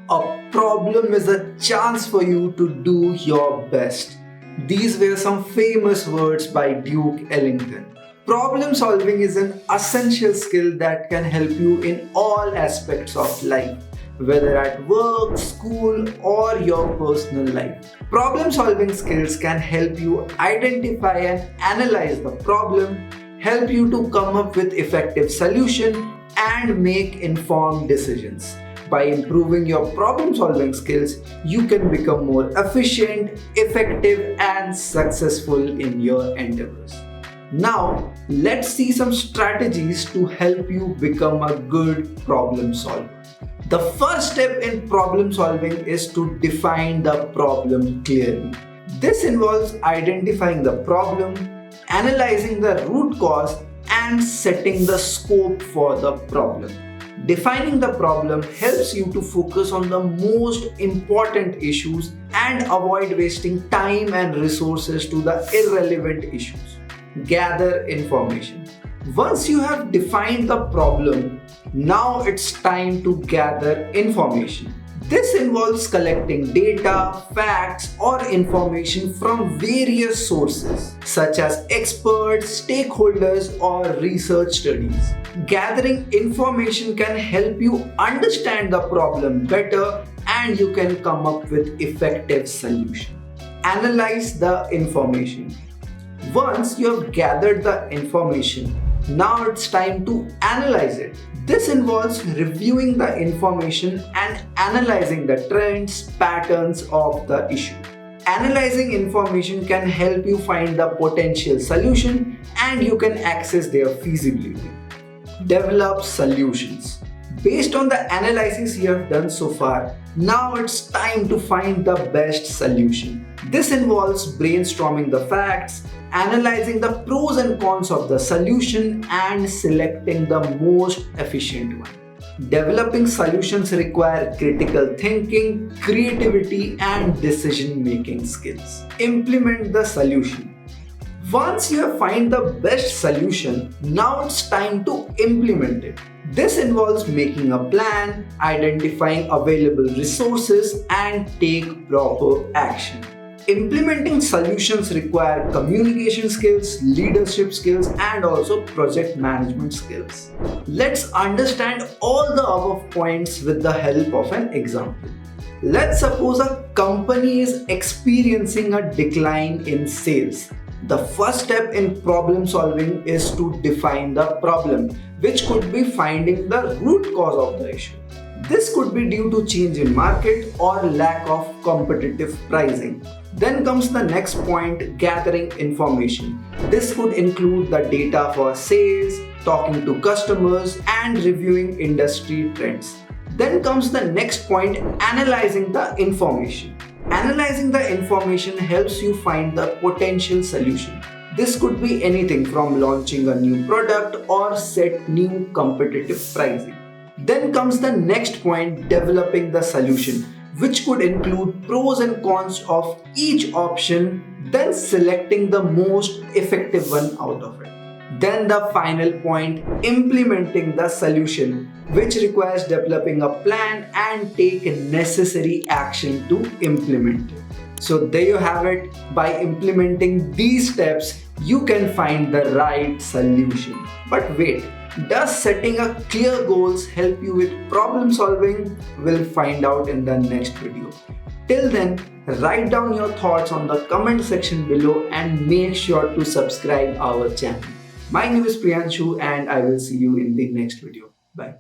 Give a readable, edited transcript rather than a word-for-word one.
A problem is a chance for you to do your best. These were some famous words by Duke Ellington. Problem solving is an essential skill that can help you in all aspects of life, whether at work, school, or your personal life. Problem solving skills can help you identify and analyze the problem, help you to come up with effective solution, and make informed decisions. By improving your problem solving skills, you can become more efficient, effective, and successful in your endeavors. Now, let's see some strategies to help you become a good problem solver. The first step in problem solving is to define the problem clearly. This involves identifying the problem, analyzing the root cause, and setting the scope for the problem. Defining the problem helps you to focus on the most important issues and avoid wasting time and resources to the irrelevant issues. Gather information. Once you have defined the problem, now it's time to gather information. This involves collecting data, facts, or information from various sources, such as experts, stakeholders, or research studies. Gathering information can help you understand the problem better and you can come up with effective solutions. Analyze the information. Once you have gathered the information, now it's time to analyze it. This involves reviewing the information and analyzing the trends, patterns of the issue. Analyzing information can help you find the potential solution and you can access their feasibility. Develop solutions. Based on the analysis you have done so far, now it's time to find the best solution. This involves brainstorming the facts, analyzing the pros and cons of the solution, and selecting the most efficient one. Developing solutions require critical thinking, creativity, and decision-making skills. Implement the solution. Once you have found the best solution, now it's time to implement it. This involves making a plan, identifying available resources, and take proper action. Implementing solutions require communication skills, leadership skills, and also project management skills. Let's understand all the above points with the help of an example. Let's suppose a company is experiencing a decline in sales. The first step in problem solving is to define the problem, which could be finding the root cause of the issue. This could be due to change in market or lack of competitive pricing. Then comes the next point, gathering information. This could include the data for sales, talking to customers, and reviewing industry trends. Then comes the next point, analyzing the information. Analyzing the information helps you find the potential solution. This could be anything from launching a new product or set new competitive pricing. Then comes the next point, developing the solution, which could include pros and cons of each option, then selecting the most effective one out of it. Then the final point, implementing the solution, which requires developing a plan and take necessary action to implement it. So there you have it. By implementing these steps, you can find the right solution. But wait, does setting a clear goals help you with problem solving? We'll find out in the next video. Till then, write down your thoughts on the comment section below and make sure to subscribe our channel. My name is Priyanshu and I will see you in the next video. Bye.